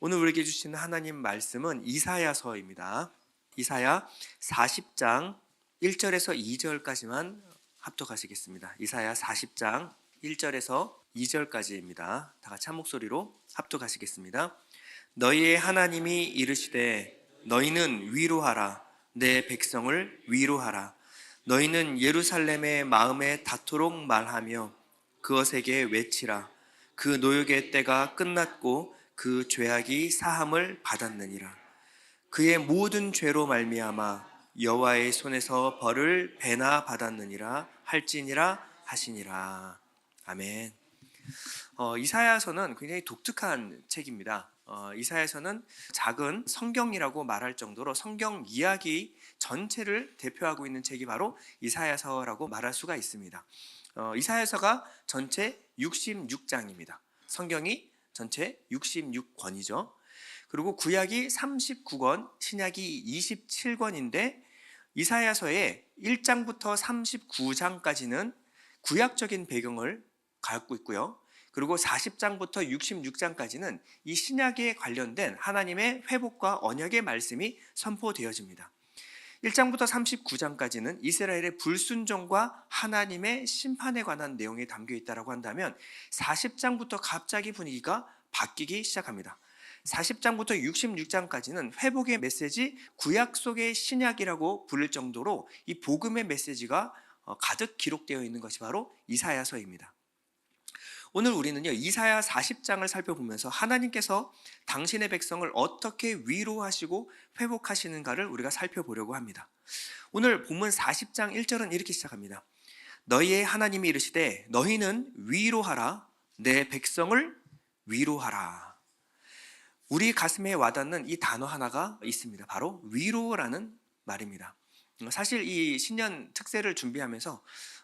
오늘 우리에게 주시는 하나님 말씀은 이사야서입니다. 이사야 40장 1절에서 2절까지만 합독하시겠습니다. 이사야 40장 1절에서 2절까지입니다. 다 같이 한 목소리로 합독하시겠습니다. 너희의 하나님이 이르시되 너희는 위로하라. 내 백성을 위로하라. 너희는 예루살렘의 마음에 닿도록 말하며 그것에게 외치라. 그 노역의 때가 끝났고 그 죄악이 사함을 받았느니라. 그의 모든 죄로 말미암아 여호와의 손에서 벌을 배나 받았느니라 할지니라 하시니라. 아멘. 이사야서는 굉장히 독특한 책입니다. 이사야서는 작은 성경이라고 말할 정도로 성경 이야기 전체를 대표하고 있는 책이 바로 이사야서라고 말할 수가 있습니다. 이사야서가 전체 66장입니다. 성경이 전체 66권이죠. 그리고 구약이 39권, 신약이 27권인데 이사야서의 1장부터 39장까지는 구약적인 배경을 갖고 있고요. 그리고 40장부터 66장까지는 이 신약에 관련된 하나님의 회복과 언약의 말씀이 선포되어집니다. 1장부터 39장까지는 이스라엘의 불순종과 하나님의 심판에 관한 내용이 담겨 있다고 한다면 40장부터 갑자기 분위기가 바뀌기 시작합니다. 40장부터 66장까지는 회복의 메시지, 구약 속의 신약이라고 부를 정도로 이 복음의 메시지가 가득 기록되어 있는 것이 바로 이사야서입니다. 오늘 우리는요, 이사야 40장을 살펴보면서 하나님께서 당신의 백성을 어떻게 위로하시고 회복하시는가를 우리가 살펴보려고 합니다. 오늘 본문 40장 1절은 이렇게 시작합니다. 너희의 하나님이 이르시되 너희는 위로하라. 내 백성을 위로하라. 우리 가슴에 와닿는 이 단어 하나가 있습니다. 바로 위로라는 말입니다. 사실 이 신년 특세를 준비하면서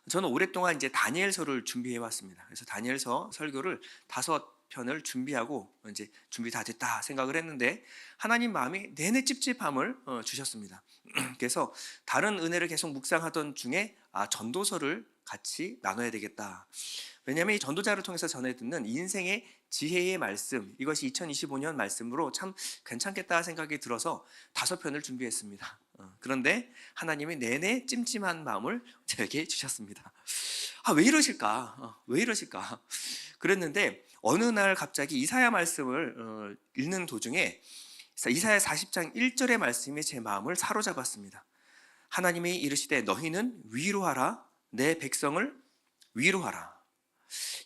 저는 오랫동안 이제 다니엘서를 준비해 왔습니다. 그래서 다니엘서 설교를 5편을 준비하고 이제 준비 다 됐다 생각을 했는데 하나님 마음이 내내 찝찝함을 주셨습니다. 그래서 다른 은혜를 계속 묵상하던 중에 전도서를 같이 나눠야 되겠다. 왜냐하면 이 전도자를 통해서 전해 듣는 인생의 지혜의 말씀, 이것이 2025년 말씀으로 참 괜찮겠다 생각이 들어서 5편을 준비했습니다. 그런데 하나님이 내내 찜찜한 마음을 저에게 주셨습니다. 왜 이러실까? 왜 이러실까? 그랬는데 어느 날 갑자기 이사야 말씀을 읽는 도중에 이사야 40장 1절의 말씀이 제 마음을 사로잡았습니다. 하나님이 이르시되 너희는 위로하라. 내 백성을 위로하라.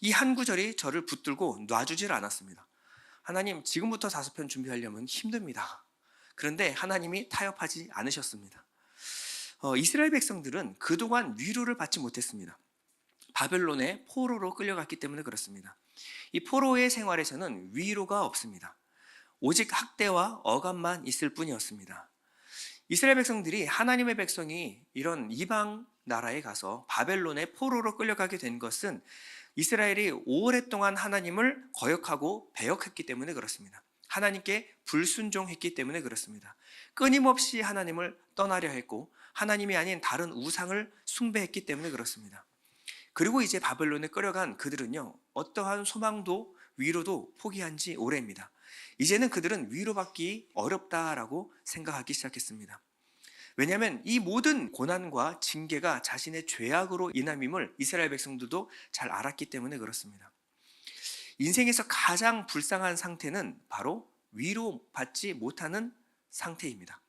이 한 구절이 저를 붙들고 놔주질 않았습니다. 하나님, 지금부터 5편 준비하려면 힘듭니다. 그런데 하나님이 타협하지 않으셨습니다. 이스라엘 백성들은 그동안 위로를 받지 못했습니다. 바벨론의 포로로 끌려갔기 때문에 그렇습니다. 이 포로의 생활에서는 위로가 없습니다. 오직 학대와 억압만 있을 뿐이었습니다. 이스라엘 백성들이 하나님의 백성이 이런 이방 나라에 가서 바벨론의 포로로 끌려가게 된 것은 이스라엘이 오랫동안 하나님을 거역하고 배역했기 때문에 그렇습니다. 하나님께 불순종했기 때문에 그렇습니다. 끊임없이 하나님을 떠나려 했고 하나님이 아닌 다른 우상을 숭배했기 때문에 그렇습니다. 그리고 이제 바벨론에 끌려간 그들은요, 어떠한 소망도 위로도 포기한 지 오래입니다. 이제는 그들은 위로받기 어렵다라고 생각하기 시작했습니다. 왜냐하면 이 모든 고난과 징계가 자신의 죄악으로 인함임을 이스라엘 백성들도 잘 알았기 때문에 그렇습니다. 인생에서 가장 불쌍한 상태는 바로 위로받지 못하는 상태입니다.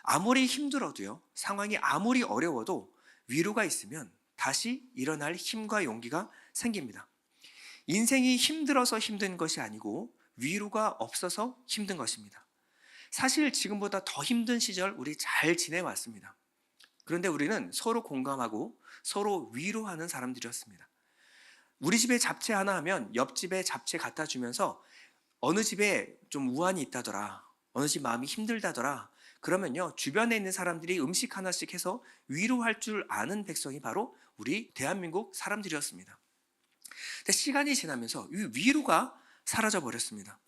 아무리 힘들어도요, 상황이 아무리 어려워도 위로가 있으면 다시 일어날 힘과 용기가 생깁니다. 인생이 힘들어서 힘든 것이 아니고 위로가 없어서 힘든 것입니다. 사실 지금보다 더 힘든 시절 우리 잘 지내왔습니다. 그런데 우리는 서로 공감하고 서로 위로하는 사람들이었습니다. 우리 집에 잡채 하나 하면 옆집에 잡채 갖다 주면서 어느 집에 좀 우환이 있다더라, 어느 집 마음이 힘들다더라, 그러면요, 주변에 있는 사람들이 음식 하나씩 해서 위로할 줄 아는 백성이 바로 우리 대한민국 사람들이었습니다. 근데 시간이 지나면서 이 위로가 사라져 버렸습니다.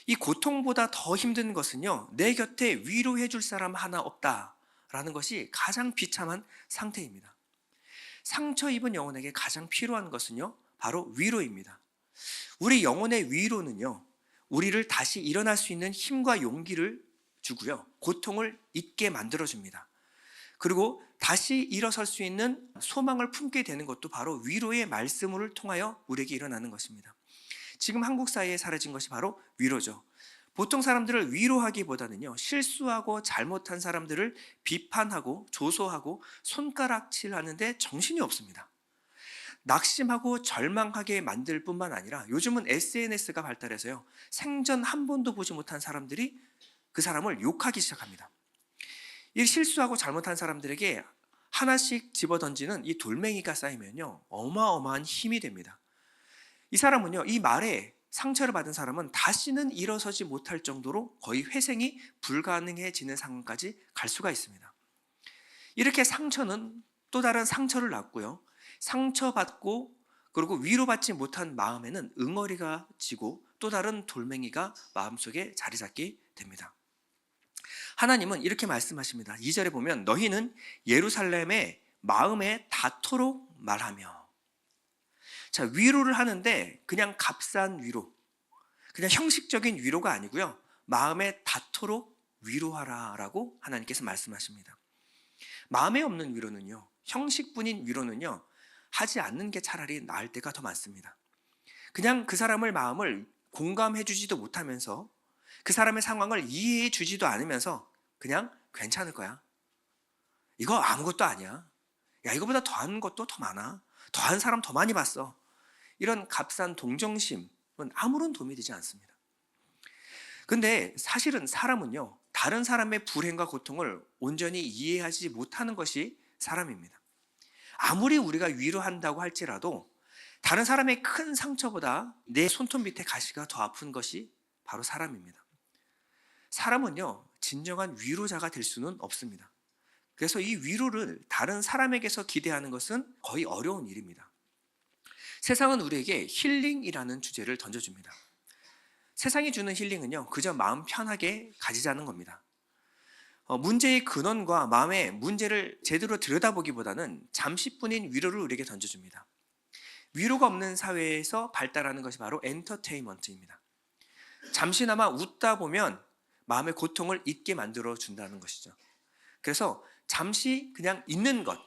이 고통보다 더 힘든 것은요, 내 곁에 위로해 줄 사람 하나 없다라는 것이 가장 비참한 상태입니다. 상처 입은 영혼에게 가장 필요한 것은요, 바로 위로입니다. 우리 영혼의 위로는요, 우리를 다시 일어날 수 있는 힘과 용기를 주고요. 고통을 잊게 만들어줍니다. 그리고 다시 일어설 수 있는 소망을 품게 되는 것도 바로 위로의 말씀을 통하여 우리에게 일어나는 것입니다. 지금 한국 사회에 사라진 것이 바로 위로죠. 보통 사람들을 위로하기보다는요, 실수하고 잘못한 사람들을 비판하고 조소하고 손가락질하는데 정신이 없습니다. 낙심하고 절망하게 만들 뿐만 아니라 요즘은 SNS가 발달해서요, 생전 한 번도 보지 못한 사람들이 그 사람을 욕하기 시작합니다. 이 실수하고 잘못한 사람들에게 하나씩 집어던지는 이 돌멩이가 쌓이면요, 어마어마한 힘이 됩니다. 이 사람은요, 이 말에 상처를 받은 사람은 다시는 일어서지 못할 정도로 거의 회생이 불가능해지는 상황까지 갈 수가 있습니다. 이렇게 상처는 또 다른 상처를 낳고요, 상처받고 그리고 위로받지 못한 마음에는 응어리가 지고 또 다른 돌멩이가 마음속에 자리 잡게 됩니다. 하나님은 이렇게 말씀하십니다. 2절에 보면 너희는 예루살렘에 마음에 닿도록 말하며. 자, 위로를 하는데 그냥 값싼 위로, 그냥 형식적인 위로가 아니고요, 마음에 닿도록 위로하라라고 하나님께서 말씀하십니다. 마음에 없는 위로는요, 형식뿐인 위로는요, 하지 않는 게 차라리 나을 때가 더 많습니다. 그냥 그 사람의 마음을 공감해 주지도 못하면서 그 사람의 상황을 이해해 주지도 않으면서 그냥 괜찮을 거야, 이거 아무것도 아니야, 야 이거보다 더한 것도 더 많아, 더한 사람 더 많이 봤어, 이런 값싼 동정심은 아무런 도움이 되지 않습니다. 근데 사실은 사람은요, 다른 사람의 불행과 고통을 온전히 이해하지 못하는 것이 사람입니다. 아무리 우리가 위로한다고 할지라도 다른 사람의 큰 상처보다 내 손톱 밑에 가시가 더 아픈 것이 바로 사람입니다. 사람은요, 진정한 위로자가 될 수는 없습니다. 그래서 이 위로를 다른 사람에게서 기대하는 것은 거의 어려운 일입니다. 세상은 우리에게 힐링이라는 주제를 던져줍니다. 세상이 주는 힐링은요, 그저 마음 편하게 가지자는 겁니다. 문제의 근원과 마음의 문제를 제대로 들여다보기보다는 잠시뿐인 위로를 우리에게 던져줍니다. 위로가 없는 사회에서 발달하는 것이 바로 엔터테인먼트입니다. 잠시나마 웃다 보면 마음의 고통을 잊게 만들어 준다는 것이죠. 그래서 잠시 그냥 있는 것,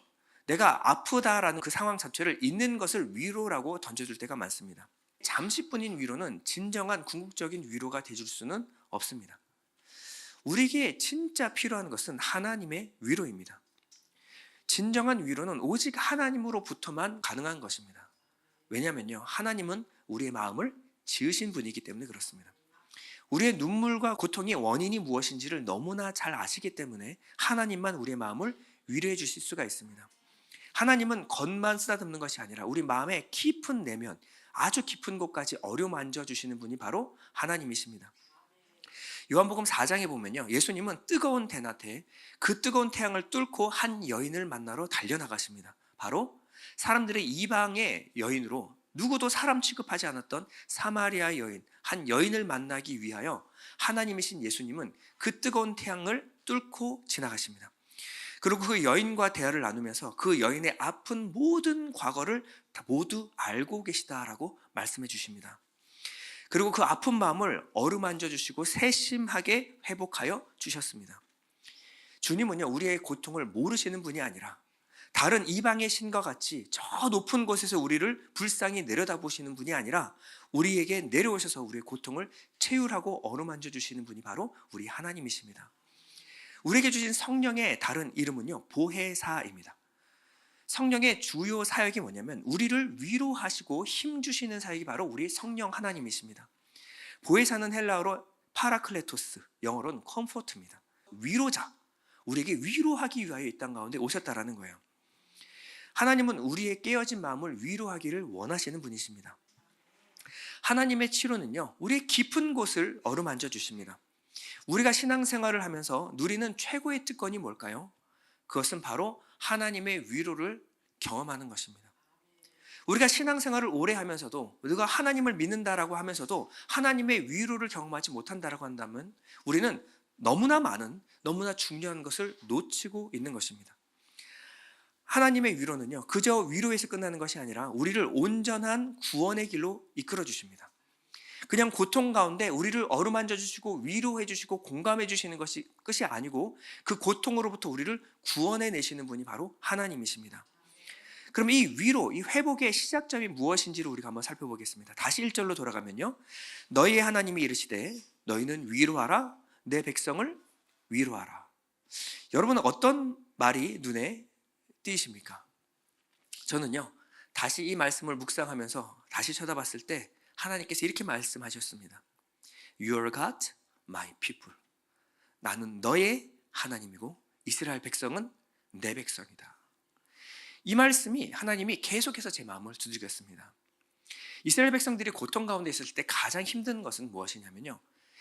내가 아프다라는 그 상황 자체를 잊는 것을 위로라고 던져줄 때가 많습니다. 잠시뿐인 위로는 진정한 궁극적인 위로가 되줄 수는 없습니다. 우리에게 진짜 필요한 것은 하나님의 위로입니다. 진정한 위로는 오직 하나님으로부터만 가능한 것입니다. 왜냐하면요, 하나님은 우리의 마음을 지으신 분이기 때문에 그렇습니다. 우리의 눈물과 고통의 원인이 무엇인지를 너무나 잘 아시기 때문에 하나님만 우리의 마음을 위로해 주실 수가 있습니다. 하나님은 겉만 쓰다듬는 것이 아니라 우리 마음의 깊은 내면, 아주 깊은 곳까지 어루만져 주시는 분이 바로 하나님이십니다. 요한복음 4장에 보면요, 예수님은 뜨거운 대낮에 그 뜨거운 태양을 뚫고 한 여인을 만나러 달려나가십니다. 바로 사람들의 이방의 여인으로 누구도 사람 취급하지 않았던 사마리아 여인, 한 여인을 만나기 위하여 하나님이신 예수님은 그 뜨거운 태양을 뚫고 지나가십니다. 그리고 그 여인과 대화를 나누면서 그 여인의 아픈 모든 과거를 모두 알고 계시다라고 말씀해 주십니다. 그리고 그 아픈 마음을 어루만져 주시고 세심하게 회복하여 주셨습니다. 주님은요, 우리의 고통을 모르시는 분이 아니라 다른 이방의 신과 같이 저 높은 곳에서 우리를 불쌍히 내려다보시는 분이 아니라 우리에게 내려오셔서 우리의 고통을 채율하고 어루만져 주시는 분이 바로 우리 하나님이십니다. 우리에게 주신 성령의 다른 이름은요, 보혜사입니다. 성령의 주요 사역이 뭐냐면 우리를 위로하시고 힘주시는 사역이 바로 우리 성령 하나님이십니다. 보혜사는 헬라어로 파라클레토스, 영어로는 컴포트입니다. 위로자, 우리에게 위로하기 위하여 이 땅 가운데 오셨다라는 거예요. 하나님은 우리의 깨어진 마음을 위로하기를 원하시는 분이십니다. 하나님의 치료는요, 우리의 깊은 곳을 어루만져 주십니다. 우리가 신앙생활을 하면서 누리는 최고의 특권이 뭘까요? 그것은 바로 하나님의 위로를 경험하는 것입니다. 우리가 신앙생활을 오래 하면서도, 우리가 하나님을 믿는다라고 하면서도 하나님의 위로를 경험하지 못한다라고 한다면 우리는 너무나 많은, 너무나 중요한 것을 놓치고 있는 것입니다. 하나님의 위로는요, 그저 위로에서 끝나는 것이 아니라 우리를 온전한 구원의 길로 이끌어 주십니다. 그냥 고통 가운데 우리를 어루만져 주시고 위로해 주시고 공감해 주시는 것이 끝이 아니고 그 고통으로부터 우리를 구원해 내시는 분이 바로 하나님이십니다. 그럼 이 위로, 이 회복의 시작점이 무엇인지를 우리가 한번 살펴보겠습니다. 다시 1절로 돌아가면요. 너희의 하나님이 이르시되 너희는 위로하라 내 백성을 위로하라. 여러분은 어떤 말이 눈에 띄십니까? 저는요. 다시 이 말씀을 묵상하면서 다시 쳐다봤을 때 하나님께서 이렇게 말씀하셨습니다. You are God, my people. 나는 너의 하나님이고 이스라엘 백성은 내 백성이다. 이 말씀이 하나님이 계속해서 제 마음을 두들겼습니다. 이스라엘 백성들이 고통 가운데 있을 때 가장 힘든 것은 무엇이냐면요.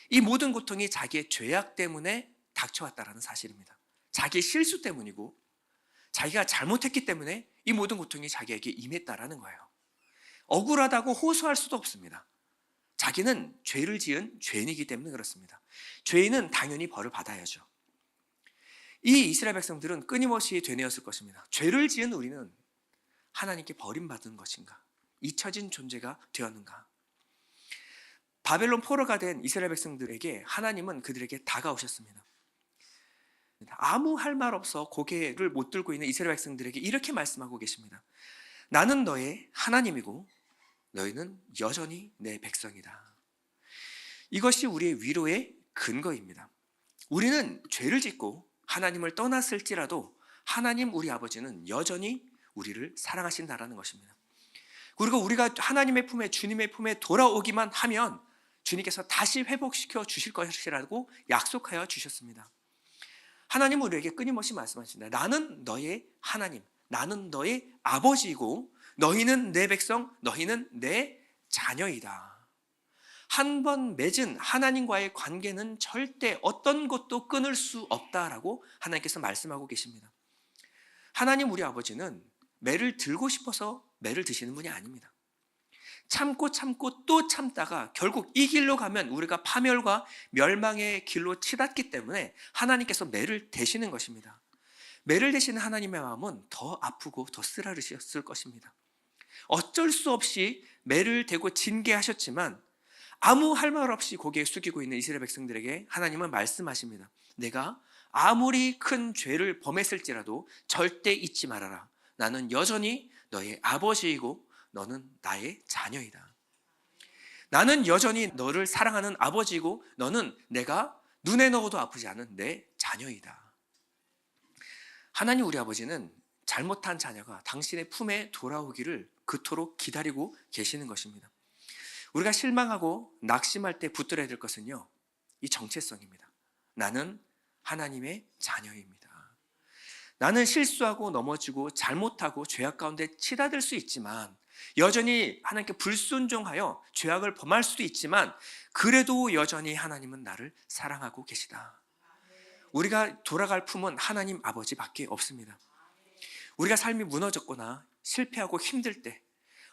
이 모든 고통이 자기의 죄악 때문에 닥쳐왔다는 사실입니다. 자기의 실수 때문이고 자기가 잘못했기 때문에 이 모든 고통이 자기에게 임했다라는 거예요. 억울하다고 호소할 수도 없습니다. 자기는 죄를 지은 죄인이기 때문에 그렇습니다. 죄인은 당연히 벌을 받아야죠. 이 이스라엘 백성들은 끊임없이 되뇌었을 것입니다. 죄를 지은 우리는 하나님께 버림받은 것인가? 잊혀진 존재가 되었는가? 바벨론 포로가 된 이스라엘 백성들에게 하나님은 그들에게 다가오셨습니다. 아무 할 말 없어 고개를 못 들고 있는 이스라엘 백성들에게 이렇게 말씀하고 계십니다. 나는 너의 하나님이고 너희는 여전히 내 백성이다. 이것이 우리의 위로의 근거입니다. 우리는 죄를 짓고 하나님을 떠났을지라도 하나님 우리 아버지는 여전히 우리를 사랑하신다라는 것입니다. 그리고 우리가 하나님의 품에 주님의 품에 돌아오기만 하면 주님께서 다시 회복시켜 주실 것이라고 약속하여 주셨습니다. 하나님은 우리에게 끊임없이 말씀하신다. 나는 너의 하나님, 나는 너의 아버지이고 너희는 내 백성, 너희는 내 자녀이다. 한 번 맺은 하나님과의 관계는 절대 어떤 것도 끊을 수 없다라고 하나님께서 말씀하고 계십니다. 하나님 우리 아버지는 매를 들고 싶어서 매를 드시는 분이 아닙니다. 참고 또 참다가 결국 이 길로 가면 우리가 파멸과 멸망의 길로 치닫기 때문에 하나님께서 매를 대시는 것입니다. 매를 대시는 하나님의 마음은 더 아프고 더 쓰라리셨을 것입니다. 어쩔 수 없이 매를 대고 징계하셨지만 아무 할 말 없이 고개 숙이고 있는 이스라엘 백성들에게 하나님은 말씀하십니다. 내가 아무리 큰 죄를 범했을지라도 절대 잊지 말아라. 나는 여전히 너의 아버지이고 너는 나의 자녀이다. 나는 여전히 너를 사랑하는 아버지이고 너는 내가 눈에 넣어도 아프지 않은 내 자녀이다. 하나님 우리 아버지는 잘못한 자녀가 당신의 품에 돌아오기를 그토록 기다리고 계시는 것입니다. 우리가 실망하고 낙심할 때 붙들어야 될 것은요, 이 정체성입니다. 나는 하나님의 자녀입니다. 나는 실수하고 넘어지고 잘못하고 죄악 가운데 치닫을 수 있지만 여전히 하나님께 불순종하여 죄악을 범할 수도 있지만 그래도 여전히 하나님은 나를 사랑하고 계시다. 우리가 돌아갈 품은 하나님 아버지밖에 없습니다. 우리가 삶이 무너졌거나 실패하고 힘들 때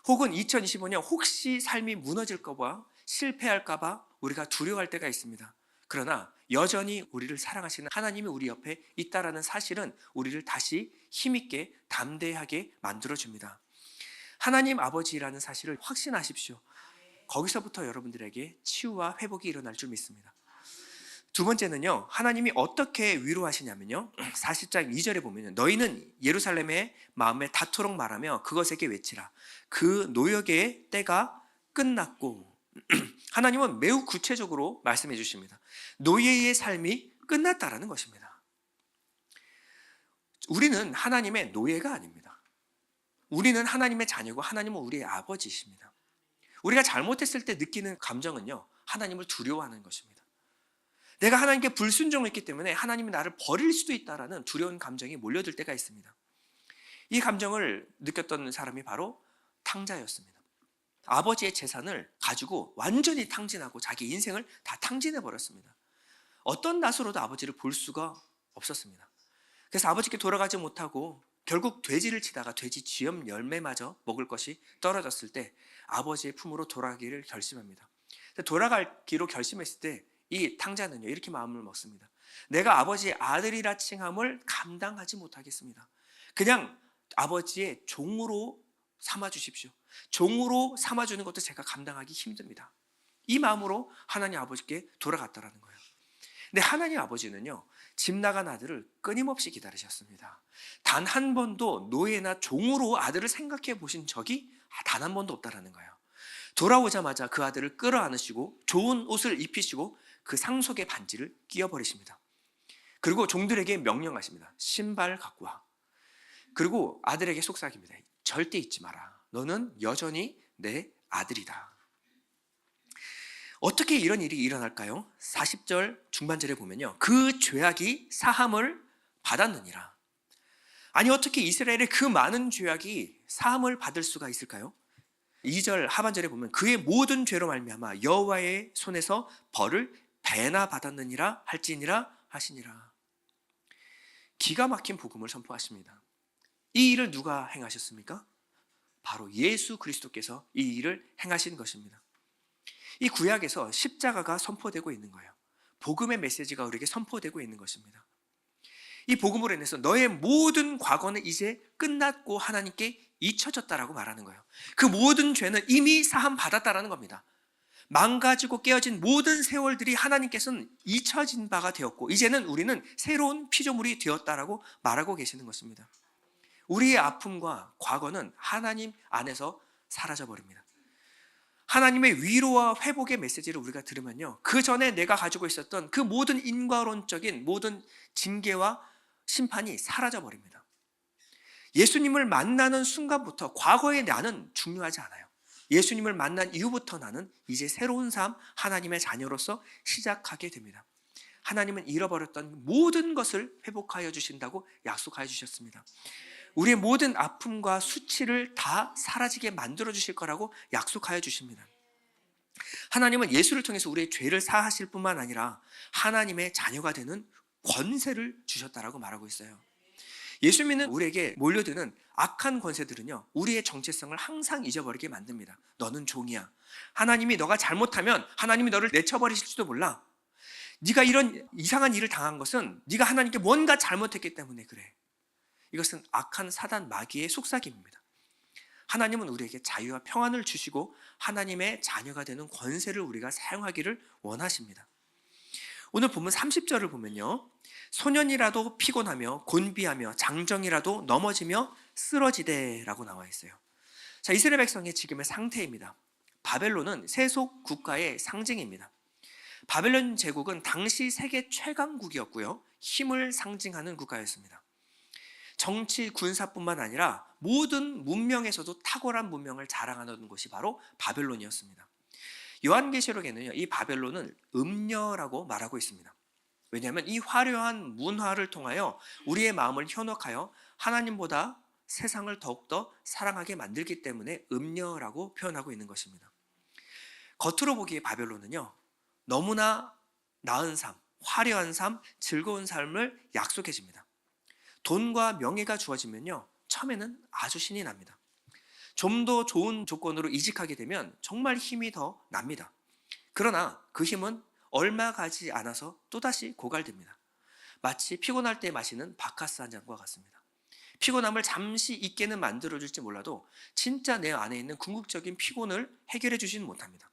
혹은 2025년 혹시 삶이 무너질까 봐 실패할까 봐 우리가 두려워할 때가 있습니다. 그러나 여전히 우리를 사랑하시는 하나님이 우리 옆에 있다라는 사실은 우리를 다시 힘있게 담대하게 만들어줍니다. 하나님 아버지라는 사실을 확신하십시오. 거기서부터 여러분들에게 치유와 회복이 일어날 줄 믿습니다. 두 번째는요, 하나님이 어떻게 위로하시냐면요, 40장 2절에 보면 너희는 예루살렘의 마음에 닿도록 말하며 그것에게 외치라. 그 노역의 때가 끝났고 하나님은 매우 구체적으로 말씀해 주십니다. 노예의 삶이 끝났다라는 것입니다. 우리는 하나님의 노예가 아닙니다. 우리는 하나님의 자녀고 하나님은 우리의 아버지이십니다. 우리가 잘못했을 때 느끼는 감정은요, 하나님을 두려워하는 것입니다. 내가 하나님께 불순종을 했기 때문에 하나님이 나를 버릴 수도 있다라는 두려운 감정이 몰려들 때가 있습니다. 이 감정을 느꼈던 사람이 바로 탕자였습니다. 아버지의 재산을 가지고 완전히 탕진하고 자기 인생을 다 탕진해 버렸습니다. 어떤 낯으로도 아버지를 볼 수가 없었습니다. 그래서 아버지께 돌아가지 못하고 결국 돼지를 치다가 돼지 쥐염 열매마저 먹을 것이 떨어졌을 때 아버지의 품으로 돌아가기를 결심합니다. 돌아가기로 결심했을 때 이 탕자는요, 이렇게 마음을 먹습니다. 내가 아버지의 아들이라 칭함을 감당하지 못하겠습니다. 그냥 아버지의 종으로 삼아 주십시오. 종으로 삼아 주는 것도 제가 감당하기 힘듭니다. 이 마음으로 하나님 아버지께 돌아갔다라는 거예요. 근데 하나님 아버지는요, 집 나간 아들을 끊임없이 기다리셨습니다. 단 한 번도 노예나 종으로 아들을 생각해 보신 적이 단 한 번도 없다라는 거예요. 돌아오자마자 그 아들을 끌어안으시고 좋은 옷을 입히시고 그 상속의 반지를 끼워버리십니다. 그리고 종들에게 명령하십니다. 신발 갖고 와. 그리고 아들에게 속삭입니다. 절대 잊지 마라. 너는 여전히 내 아들이다. 어떻게 이런 일이 일어날까요? 40절 중반절에 보면요, 그 죄악이 사함을 받았느니라. 아니, 어떻게 이스라엘의 그 많은 죄악이 사함을 받을 수가 있을까요? 2절 하반절에 보면 그의 모든 죄로 말미암아 여호와의 손에서 벌을 배나 받았느니라 할지니라 하시니라. 기가 막힌 복음을 선포하십니다. 이 일을 누가 행하셨습니까? 바로 예수 그리스도께서 이 일을 행하신 것입니다. 이 구약에서 십자가가 선포되고 있는 거예요. 복음의 메시지가 우리에게 선포되고 있는 것입니다. 이 복음으로 인해서 너의 모든 과거는 이제 끝났고 하나님께 잊혀졌다라고 말하는 거예요. 그 모든 죄는 이미 사함 받았다라는 겁니다. 망가지고 깨어진 모든 세월들이 하나님께서는 잊혀진 바가 되었고 이제는 우리는 새로운 피조물이 되었다라고 말하고 계시는 것입니다. 우리의 아픔과 과거는 하나님 안에서 사라져버립니다. 하나님의 위로와 회복의 메시지를 우리가 들으면요, 그 전에 내가 가지고 있었던 그 모든 인과론적인 모든 징계와 심판이 사라져버립니다. 예수님을 만나는 순간부터 과거의 나는 중요하지 않아요. 예수님을 만난 이후부터 나는 이제 새로운 삶, 하나님의 자녀로서 시작하게 됩니다. 하나님은 잃어버렸던 모든 것을 회복하여 주신다고 약속하여 주셨습니다. 우리의 모든 아픔과 수치를 다 사라지게 만들어 주실 거라고 약속하여 주십니다. 하나님은 예수를 통해서 우리의 죄를 사하실 뿐만 아니라 하나님의 자녀가 되는 권세를 주셨다라고 말하고 있어요. 예수 믿는 우리에게 몰려드는 악한 권세들은요, 우리의 정체성을 항상 잊어버리게 만듭니다. 너는 종이야. 하나님이 너가 잘못하면 하나님이 너를 내쳐버리실지도 몰라. 네가 이런 이상한 일을 당한 것은 네가 하나님께 뭔가 잘못했기 때문에 그래. 이것은 악한 사단 마귀의 속삭임입니다. 하나님은 우리에게 자유와 평안을 주시고 하나님의 자녀가 되는 권세를 우리가 사용하기를 원하십니다. 오늘 본문 30절을 보면요, 소년이라도 피곤하며 곤비하며 장정이라도 넘어지며 쓰러지되라고 나와 있어요. 자, 이스라엘 백성의 지금의 상태입니다. 바벨론은 세속 국가의 상징입니다. 바벨론 제국은 당시 세계 최강국이었고요, 힘을 상징하는 국가였습니다. 정치, 군사뿐만 아니라 모든 문명에서도 탁월한 문명을 자랑하는 곳이 바로 바벨론이었습니다. 요한계시록에는요, 이 바벨론을 음녀라고 말하고 있습니다. 왜냐하면 이 화려한 문화를 통하여 우리의 마음을 현혹하여 하나님보다 세상을 더욱더 사랑하게 만들기 때문에 음녀라고 표현하고 있는 것입니다. 겉으로 보기에 바벨론은요, 너무나 나은 삶, 화려한 삶, 즐거운 삶을 약속해 줍니다. 돈과 명예가 주어지면요, 처음에는 아주 신이 납니다. 좀 더 좋은 조건으로 이직하게 되면 정말 힘이 더 납니다. 그러나 그 힘은 얼마 가지 않아서 또다시 고갈됩니다. 마치 피곤할 때 마시는 바카스 한 잔과 같습니다. 피곤함을 잠시 잊게는 만들어줄지 몰라도 진짜 내 안에 있는 궁극적인 피곤을 해결해 주지는 못합니다.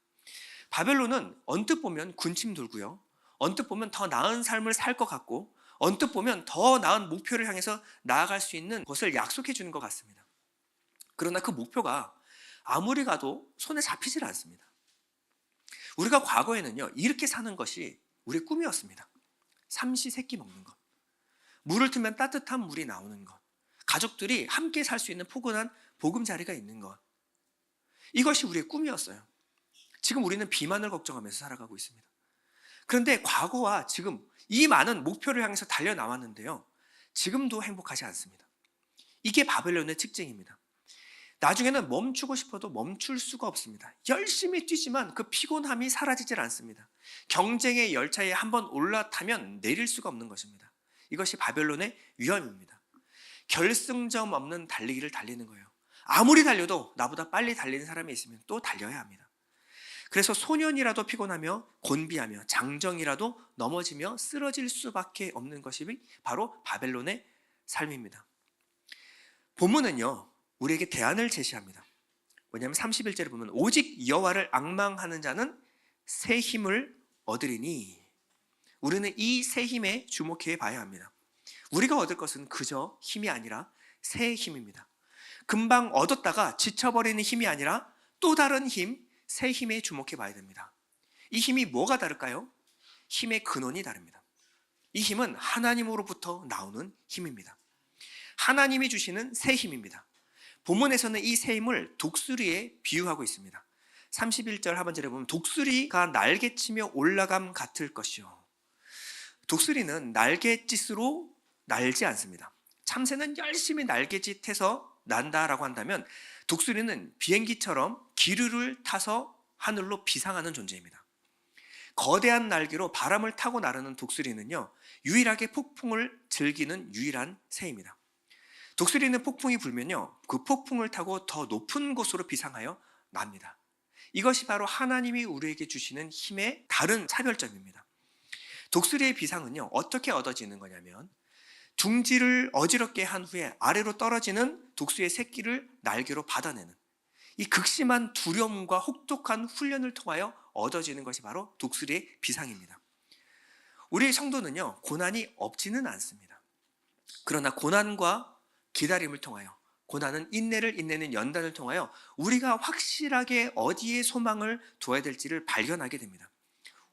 바벨론은 언뜻 보면 군침 돌고요, 언뜻 보면 더 나은 삶을 살 것 같고, 언뜻 보면 더 나은 목표를 향해서 나아갈 수 있는 것을 약속해 주는 것 같습니다. 그러나 그 목표가 아무리 가도 손에 잡히질 않습니다. 우리가 과거에는요, 이렇게 사는 것이 우리의 꿈이었습니다. 삼시세끼 먹는 것, 물을 틀면 따뜻한 물이 나오는 것, 가족들이 함께 살 수 있는 포근한 보금자리가 있는 것, 이것이 우리의 꿈이었어요. 지금 우리는 비만을 걱정하면서 살아가고 있습니다. 그런데 과거와 지금 이 많은 목표를 향해서 달려나왔는데요, 지금도 행복하지 않습니다. 이게 바벨론의 특징입니다. 나중에는 멈추고 싶어도 멈출 수가 없습니다. 열심히 뛰지만 그 피곤함이 사라지질 않습니다. 경쟁의 열차에 한번 올라타면 내릴 수가 없는 것입니다. 이것이 바벨론의 위험입니다. 결승점 없는 달리기를 달리는 거예요. 아무리 달려도 나보다 빨리 달리는 사람이 있으면 또 달려야 합니다. 그래서 소년이라도 피곤하며 곤비하며 장정이라도 넘어지며 쓰러질 수밖에 없는 것이 바로 바벨론의 삶입니다. 본문은요, 우리에게 대안을 제시합니다. 왜냐하면 31절에 보면 오직 여호와를 앙망하는 자는 새 힘을 얻으리니. 우리는 이 새 힘에 주목해 봐야 합니다. 우리가 얻을 것은 그저 힘이 아니라 새 힘입니다. 금방 얻었다가 지쳐버리는 힘이 아니라 또 다른 힘, 새 힘에 주목해 봐야 됩니다. 이 힘이 뭐가 다를까요? 힘의 근원이 다릅니다. 이 힘은 하나님으로부터 나오는 힘입니다. 하나님이 주시는 새 힘입니다. 본문에서는 이 새 힘을 독수리에 비유하고 있습니다. 31절 하반절에 보면 독수리가 날개치며 올라감 같을 것이요. 독수리는 날갯짓으로 날지 않습니다. 참새는 열심히 날갯짓해서 난다라고 한다면 독수리는 비행기처럼 기류를 타서 하늘로 비상하는 존재입니다. 거대한 날개로 바람을 타고 나르는 독수리는요, 유일하게 폭풍을 즐기는 유일한 새입니다. 독수리는 폭풍이 불면요, 그 폭풍을 타고 더 높은 곳으로 비상하여 납니다. 이것이 바로 하나님이 우리에게 주시는 힘의 다른 차별점입니다. 독수리의 비상은요, 어떻게 얻어지는 거냐면 둥지를 어지럽게 한 후에 아래로 떨어지는 독수리의 새끼를 날개로 받아내는 이 극심한 두려움과 혹독한 훈련을 통하여 얻어지는 것이 바로 독수리의 비상입니다. 우리의 성도는요, 고난이 없지는 않습니다. 그러나 고난과 기다림을 통하여, 고난은 인내를 인내는 연단을 통하여 우리가 확실하게 어디에 소망을 두어야 될지를 발견하게 됩니다.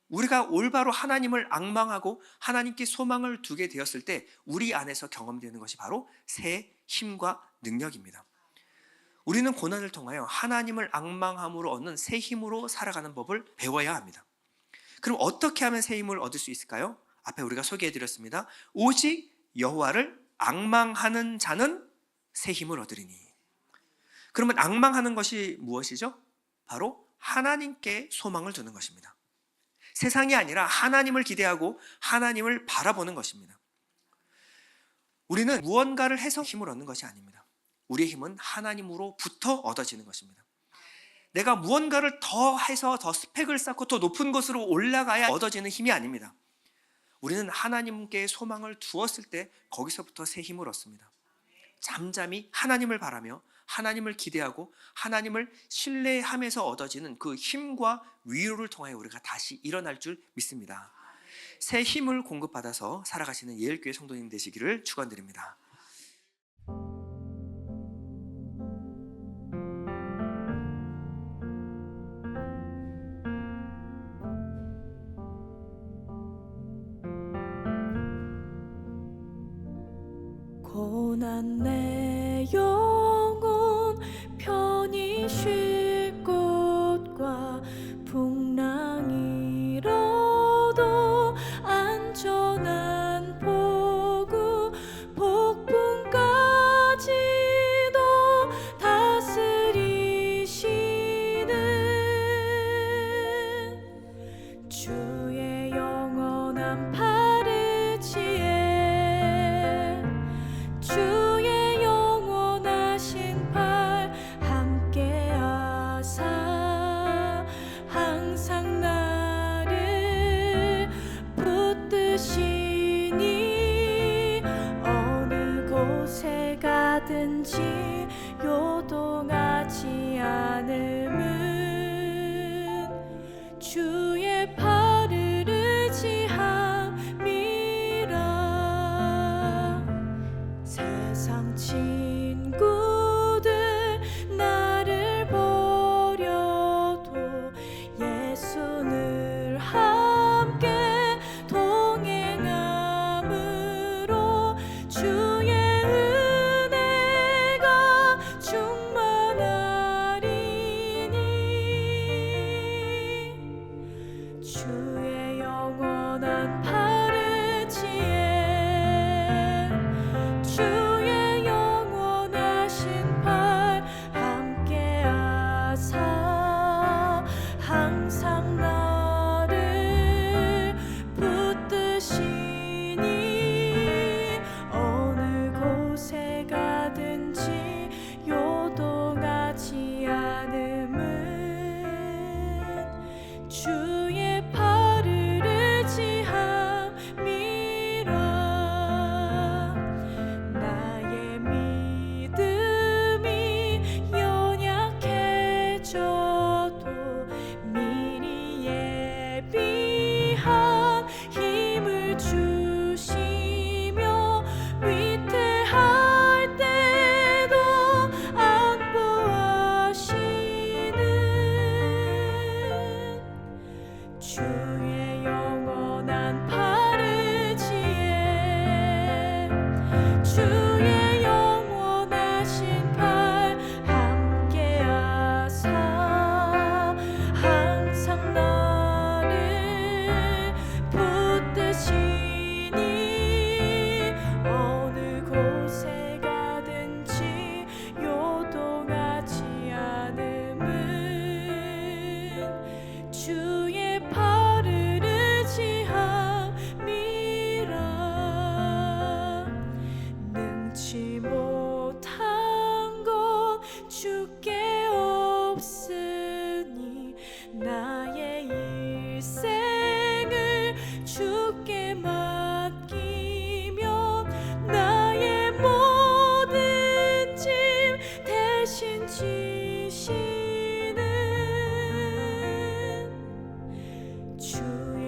우리가 올바로 하나님을 앙망하고 하나님께 소망을 두게 되었을 때 우리 안에서 경험되는 것이 바로 새 힘과 능력입니다. 우리는 고난을 통하여 하나님을 앙망함으로 얻는 새 힘으로 살아가는 법을 배워야 합니다. 그럼 어떻게 하면 새 힘을 얻을 수 있을까요? 앞에 우리가 소개해드렸습니다. 오직 여호와를 앙망하는 자는 새 힘을 얻으리니. 그러면 앙망하는 것이 무엇이죠? 바로 하나님께 소망을 두는 것입니다. 세상이 아니라 하나님을 기대하고 하나님을 바라보는 것입니다. 우리는 무언가를 해서 힘을 얻는 것이 아닙니다. 우리의 힘은 하나님으로부터 얻어지는 것입니다. 내가 무언가를 더 해서 더 스펙을 쌓고 더 높은 곳으로 올라가야 얻어지는 힘이 아닙니다. 우리는 하나님께 소망을 두었을 때 거기서부터 새 힘을 얻습니다. 잠잠히 하나님을 바라며 하나님을 기대하고 하나님을 신뢰하면서 얻어지는 그 힘과 위로를 통하여 우리가 다시 일어날 줄 믿습니다. 새 힘을 공급받아서 살아가시는 예일교회 성도님 되시기를 축원드립니다. 고난 내 영혼 편히 쉴 곳과 풍랑 일어도 안전한 포구 폭풍까지도 다스리시는 주의 영원한 파르치에 주의 영원하신 팔 함께하사 항상 나를 붙드시니 어느 곳에 가든지 요동하지 않음은 주의 팔을 의지함이라. 세상 친구들 나를 버려도 예수 늘 함께 동행함으로 주의 은혜가 주께 맡기면 나의 모든 짐 대신 지시는 주의